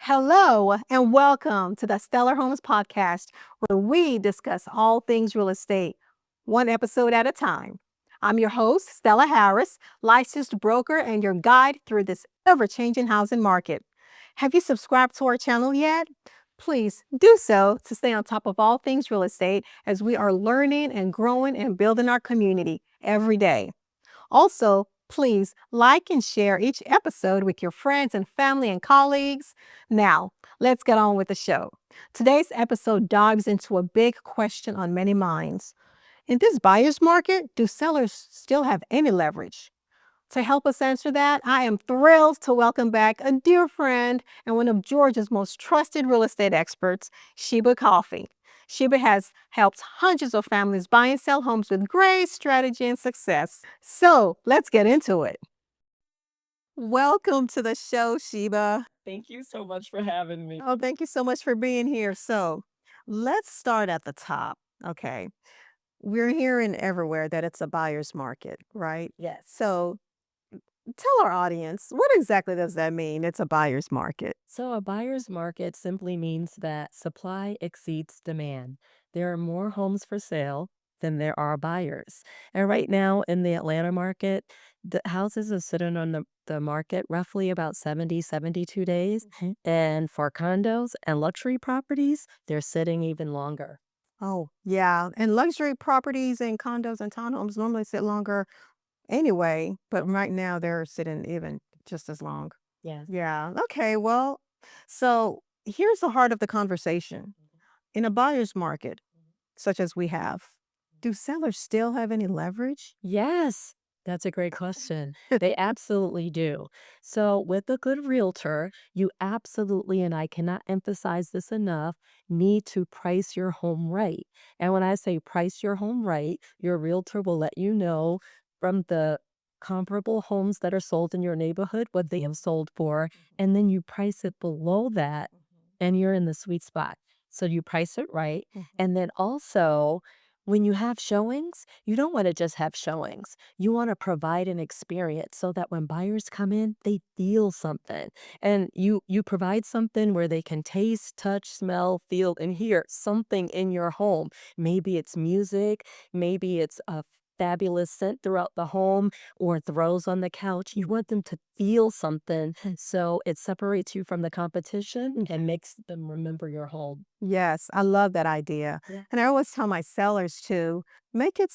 Hello, and welcome to the Stellar Homes podcast, where we discuss all things real estate, one episode at a time. I'm your host, Stella Harris, licensed broker and your guide through this ever changing housing market. Have you subscribed to our channel yet? Please do so to stay on top of all things real estate as we are learning and growing and building our community every day. Also, please like and share each episode with your friends and family and colleagues. Now, let's get on with the show. Today's episode dives into a big question on many minds. In this buyer's market, do sellers still have any leverage? To help us answer that, I am thrilled to welcome back a dear friend and one of Georgia's most trusted real estate experts, Sheba Coffey. Sheba has helped hundreds of families buy and sell homes with great strategy and success. So let's get into it. Welcome to the show, Sheba. Thank you so much for having me. Oh, thank you so much for being here. So let's start at the top. Okay. We're hearing everywhere that it's a buyer's market, right? Yes. So tell our audience, what exactly does that mean? It's a buyer's market. So, a buyer's market simply means that supply exceeds demand. There are more homes for sale than there are buyers. And right now in the Atlanta market, the houses are sitting on the market roughly about 70, 72 days. Mhm. And for condos and luxury properties, they're sitting even longer. Oh, yeah. And luxury properties and condos and townhomes normally sit longer anyway, but right now they're sitting even just as long. Yes. Yeah. Okay. Well, so here's the heart of the conversation. In a buyer's market, such as we have, do sellers still have any leverage? Yes, that's a great question. They absolutely do. So, with a good realtor, you absolutely, and I cannot emphasize this enough, need to price your home right. And when I say price your home right, your realtor will let you know from the comparable homes that are sold in your neighborhood what they have sold for. And then you price it below that, and you're in the sweet spot. So, you price it right. Mhm. And then also, when you have showings, you don't want to just have showings. You want to provide an experience so that when buyers come in, they feel something. And you provide something where they can taste, touch, smell, feel, and hear something in your home. Maybe it's music, maybe it's a fabulous scent throughout the home or throws on the couch. You want them to feel something so it separates you from the competition and makes them remember your home. Yes, I love that idea. Yeah. And I always tell my sellers to make it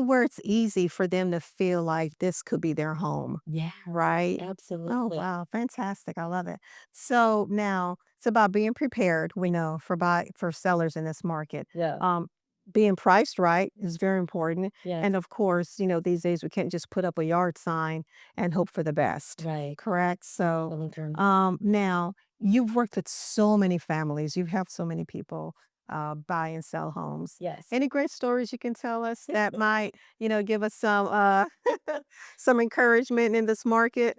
where it's easy for them to feel like this could be their home, Yeah, right? Oh, absolutely. wow, fantastic. I love it. So now it's about being prepared, we know, for sellers in this market. Yeah. Um, being priced right is very important. Yes. And of course, these days we can't just put up a yard sign and hope for the best. Right. Correct. So Children. now you've worked with so many families, you have so many people buy and sell homes. Yes. Any great stories you can tell us that might, give us some some encouragement in this market?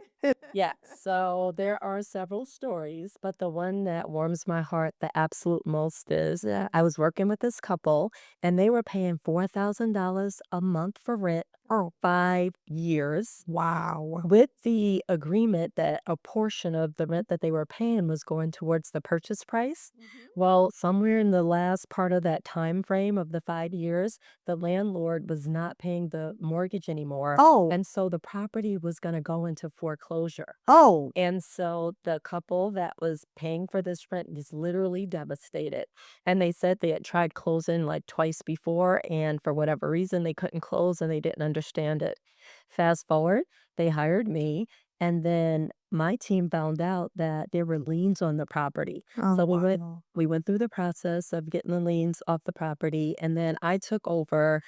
Yeah, so there are several stories, but the one that warms my heart the absolute most is I was working with this couple and they were paying $4,000 a month for rent for 5 years Wow. with the agreement that a portion of the rent that they were paying was going towards the purchase price. Mhm. Well, somewhere in the last part of that time frame of the 5 years, the landlord was not paying the mortgage anymore. Oh, And so the property was going to go into foreclosure. oh, And so the couple that was paying for this rent is literally devastated. And they said they had tried closing like twice before, and for whatever reason, they couldn't close and they didn't understand it. Fast forward, they hired me, and then my team found out that there were liens on the property. oh, So wow. we went through the process of getting the liens off the property, and then I took over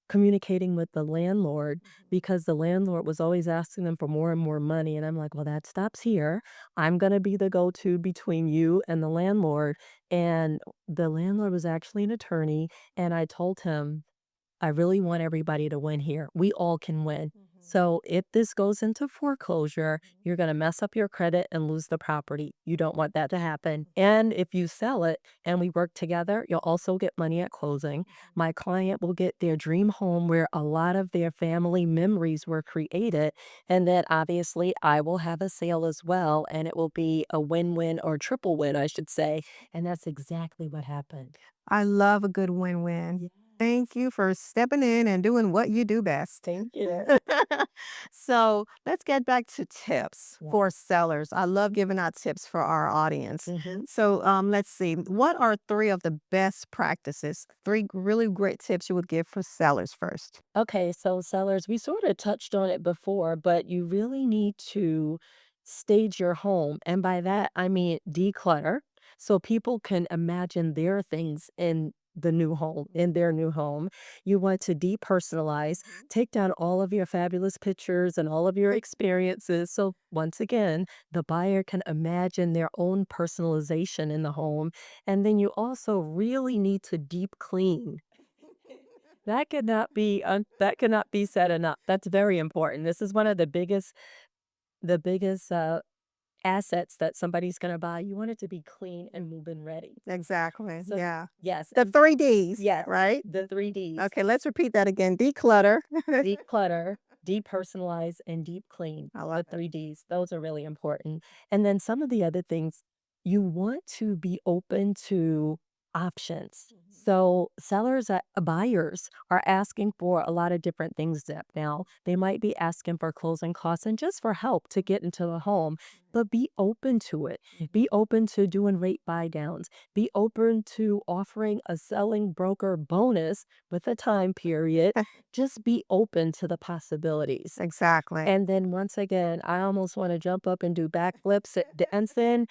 communicating with the landlord because the landlord was always asking them for more and more money. And I'm like, well, that stops here. I'm going to be the go to between you and the landlord. And the landlord was actually an attorney. And I told him, I really want everybody to win here. We all can win. So if this goes into foreclosure, you're going to mess up your credit and lose the property. You don't want that to happen. And if you sell it and we work together, you'll also get money at closing. My client will get their dream home where a lot of their family memories were created. And then obviously I will have a sale as well. And it will be a win-win or triple win, I should say. And that's exactly what happened. I love a good win-win. Thank you for stepping in and doing what you do best. Thank you. So let's get back to tips Yeah. for sellers. I love giving out tips for our audience. Mhm. So let's see. What are three of the best practices? Three really great tips you would give for sellers first. Okay, so sellers, we sort of touched on it before, but you really need to stage your home. And by that, I mean declutter so people can imagine their things in the new home, in their new home. You want to depersonalize, take down all of your fabulous pictures and all of your experiences. So, once again, the buyer can imagine their own personalization in the home. And then you also really need to deep clean. That cannot be said enough. That's very important. This is one of the biggest assets that somebody's gonna buy. You want it to be clean and move-in ready. Exactly. So Yeah. yes, The three D's, yes, right? the 3 Ds. Okay, let's repeat that again. Declutter. Declutter, depersonalize, and deep clean. I The love it. 3 Ds. Those are really important. And then some of the other things, you want to be open to options. So sellers, buyers are asking for a lot of different things now. They might be asking for closing costs and just for help to get into the home, but be open to it. Be open to doing rate buy downs. Be open to offering a selling broker bonus with a time period. Just be open to the possibilities. Exactly. And then once again, I almost want to jump up and do backflips at dancing.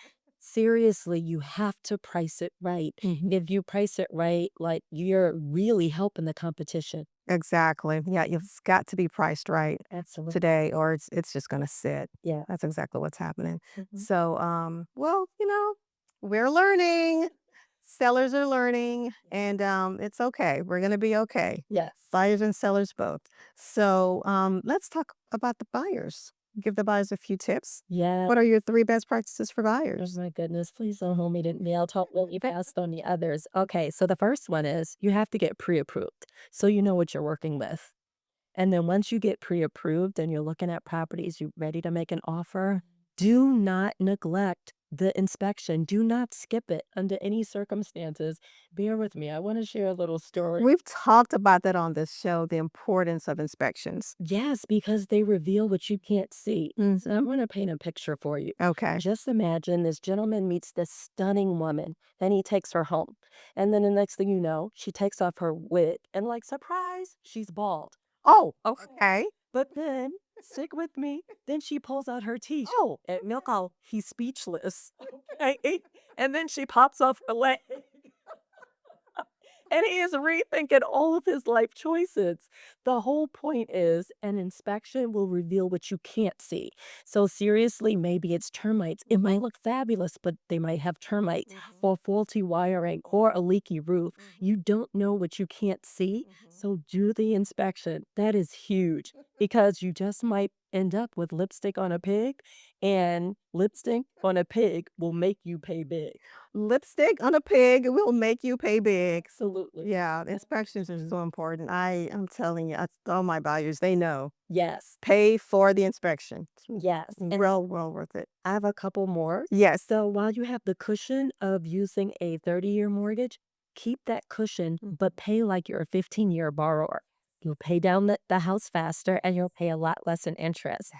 Seriously, you have to price it right. Mhm. If you price it right, like you're really helping the competition. Exactly. Yeah, it's got to be priced right Absolutely. today or it's just going to sit. Yeah. That's exactly what's happening. Mhm. So, well, we're learning. Sellers are learning and it's okay. We're going to be okay. Yes. Buyers and sellers both. So, let's talk about the buyers. Give the buyers a few tips. Yeah. What are your three best practices for Oh buyers? my goodness. Please don't hold me to me. I'll talk really fast on the others. Okay. So the first one is you have to get pre approved so you know what you're working with. And then once you get pre-approved and you're looking at properties, you're ready to make an offer, do not neglect the inspection. Do not skip it under any circumstances. Bear with me. I want to share a little story. We've talked about that on this show, the importance of inspections. Yes, because they reveal what you can't see. So I Mhm. want to paint a picture for you. Okay. Just imagine this gentleman meets this stunning woman, then he takes her home. And then the next thing you know, she takes off her wig and, like, surprise, she's bald. Oh, okay. But then, stick with me, then she pulls out her teeth. Oh, and look how he's speechless. Okay? And then she pops off her leg. And he is rethinking all of his life choices. The whole point is an inspection will reveal what you can't see. So seriously, maybe it's termites. It might look fabulous, but they might have termites or faulty wiring or a leaky roof. You don't know what you can't see. So do the inspection. That is huge because you just might end up with lipstick on a pig, and lipstick on a pig will make you pay big. Lipstick on a pig will make you pay big. Absolutely. Yeah, inspections are so important. I'm telling you, all my buyers, they know. Yes. Pay for the inspection. Yes. And Well worth it. I have a couple more. Yes. So while you have the cushion of using a 30-year mortgage, keep that cushion, but pay like you're a 15-year borrower. You'll pay down the house faster and you'll pay a lot less in interest.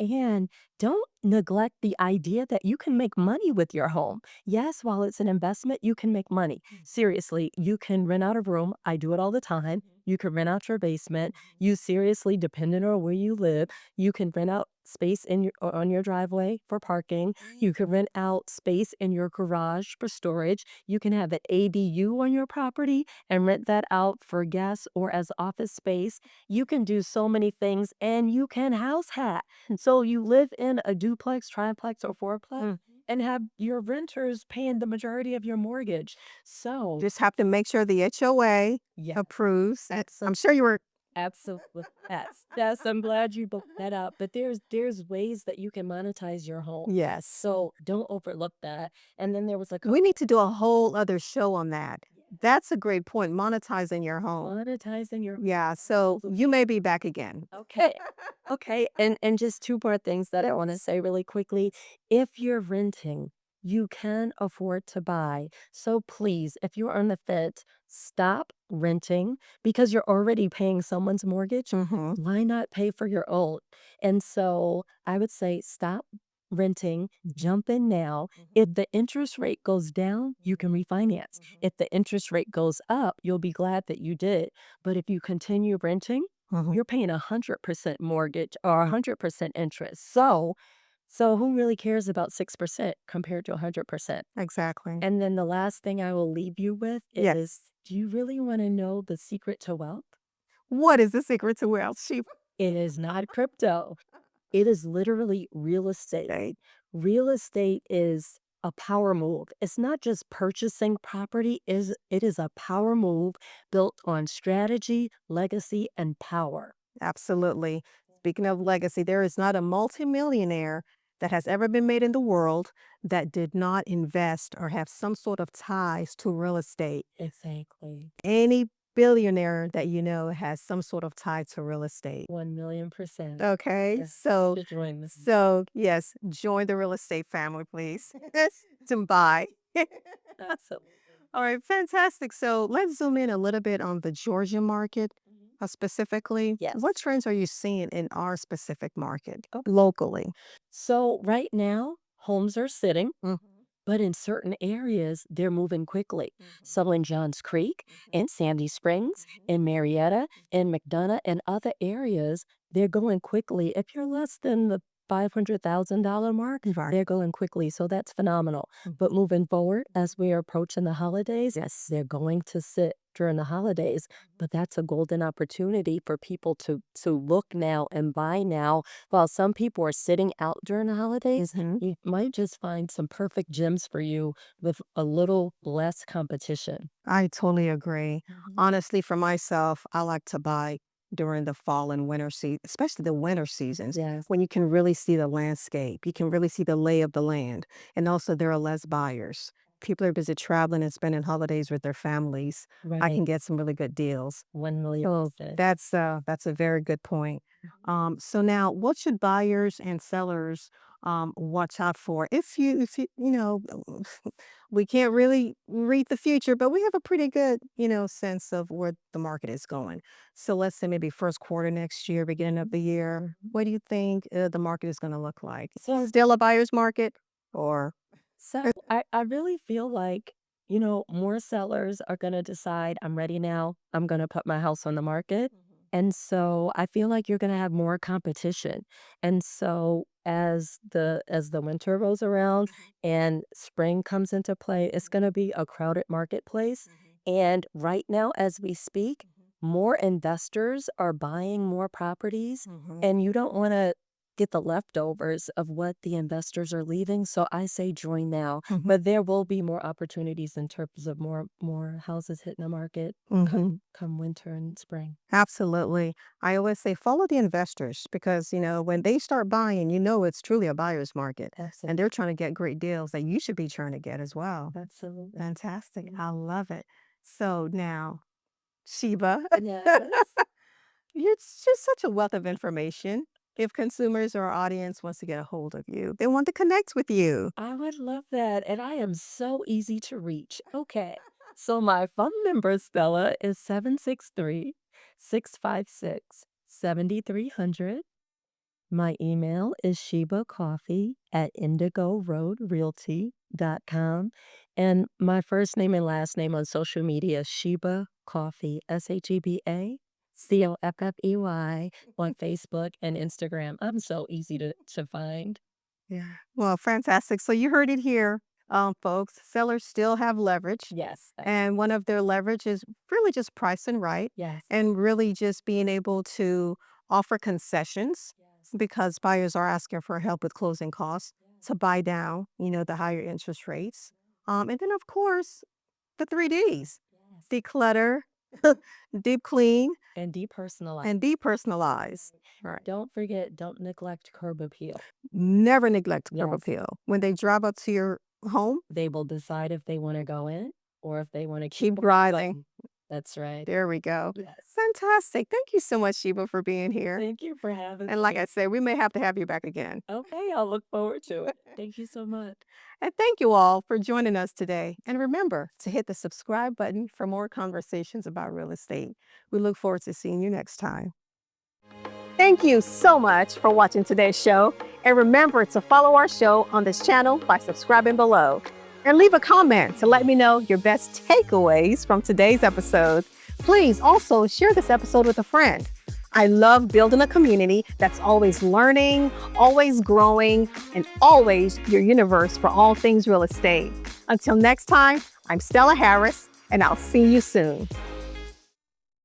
And don't neglect the idea that you can make money with your home. Yes, while it's an investment, you can make money. Seriously, you can rent out a room. I do it all the time. You can rent out your basement. You seriously, depending on where you live, you can rent out space on your driveway for parking. You can rent out space in your garage for storage. You can have an ADU on your property and rent that out for guests or as office space. You can do so many things and you can house hack. So you live in a duplex, triplex, or fourplex and have your renters paying the majority of your mortgage. So Just have to make sure the HOA yeah, approves. I'm absolutely. sure you were Absolutely. Yes. Yes, I'm glad you brought that up. But there's ways that you can monetize your home. Yes. So don't overlook that. And then there was a We couple need to do a whole other show on that. That's a great point, monetizing your home. monetizing your Yeah, so you may be back again. okay. Okay. And just two more things that I want to say really quickly. If you're renting, you can afford to buy. So please, if you're on the fence, stop renting because you're already paying someone's mortgage. Mhm. Why not pay for your own? And so I would say stop renting, jump in now. If the interest rate goes down, you can refinance. If the interest rate goes up, you'll be glad that you did. But if you continue renting, Mhm. you're paying 100% mortgage or 100% interest. So who really cares about 6% compared to 100%? Exactly. And then the last thing I will leave you with is, Yes. do you really want to know the secret to wealth? What is the secret to wealth, Sheep? It is not crypto. It is literally real estate. Real estate is a power move. It's not just purchasing property, it is a power move built on strategy, legacy, and power. Absolutely. Speaking of legacy, there is not a multimillionaire that has ever been made in the world that did not invest or have some sort of ties to real estate. Exactly. Any billionaire that you know has some sort of tie to real estate. 1,000,000%. Okay, Yeah. so To join this. yes, join the real estate family, please. To buy. Absolutely. All right, fantastic. So let's zoom in a little bit on the Georgia market specifically. What Yes. trends are you seeing in our specific market Oh, locally? so right now, homes are sitting. Mhm. But in certain areas, they're moving quickly. So in Johns Creek, in Sandy Springs, in Marietta, in McDonough, and other areas, they're going quickly. If you're less than the $500,000 mark, Right. they're going quickly. So that's phenomenal. But moving forward, as we are approaching the holidays, yes, they're going to sit during the holidays. But that's a golden opportunity for people to look now and buy now. While some people are sitting out during the holidays, Mhm. you might just find some perfect gems for you with a little less competition. I totally agree. Mhm. Honestly, for myself, I like to buy during the fall and winter season, especially the winter seasons Yes, when you can really see the landscape. You can really see the lay of the land. And also, there are less buyers. People are busy traveling and spending holidays with their families. I right. can get some really good deals. One million So percent. that's a very good point. So now, what should buyers and sellers watch out for? If you we can't really read the future, but we have a pretty good sense of where the market is going. So let's say maybe first quarter next year, beginning of the year. What do you think the market is going to look like? So, Still a buyer's market, or so I really feel like, more sellers are going to decide, I'm ready now. I'm going to put my house on the market. And so I feel like you're going to have more competition. And so as the winter rolls around and spring comes into play, it's going to be a crowded marketplace. And right now, as we speak, more investors are buying more properties, Mhm. and you don't want to get the leftovers of what the investors are leaving. So I say join now, Mhm. but there will be more opportunities in terms of more houses hitting the market Mhm. come winter and spring. Absolutely. I always say follow the investors because, when they start buying, it's truly a buyer's market and Absolutely. they're trying to get great deals that you should be trying to get as well. Absolutely. Fantastic. I love it. So now, Sheba, Yes. you're just such a wealth of information. If consumers or our audience wants to get a hold of you, they want to connect with you. I would love that. And I am so easy to reach. Okay. So my phone number, Stella, is 763-656-7300. My email is Sheba Coffey at indigoroadrealty.com. And my first name and last name on social media, Sheba Coffey, ShebaCoffey on Facebook and Instagram. I'm so easy to find. Yeah. Well, fantastic. So you heard it here, folks. Sellers still have leverage. Yes. And one of their leverage is really just pricing right Yes. and really just being able to offer concessions Yes. because buyers are asking for help with closing costs to buy down, the higher interest rates. And then, of course, the 3 Ds: Yes. declutter, deep clean, And depersonalize. and depersonalize. Right. Don't forget, don't neglect curb appeal. Never neglect curb Yes. appeal. When they drive up to your home, They will decide if they want to go in or if they want to keep driving. That's right. There we go. Yes. Fantastic. Thank you so much, Sheba, for being here. Thank you for having And like me. I said, we may have to have you back again. Okay, I'll look forward to it. Thank you so much. And thank you all for joining us today. And remember to hit the subscribe button for more conversations about real estate. We look forward to seeing you next time. Thank you so much for watching today's show. And remember to follow our show on this channel by subscribing below. And leave a comment to let me know your best takeaways from today's episode. Please also share this episode with a friend. I love building a community that's always learning, always growing, and always your universe for all things real estate. Until next time, I'm Stella Harris, and I'll see you soon.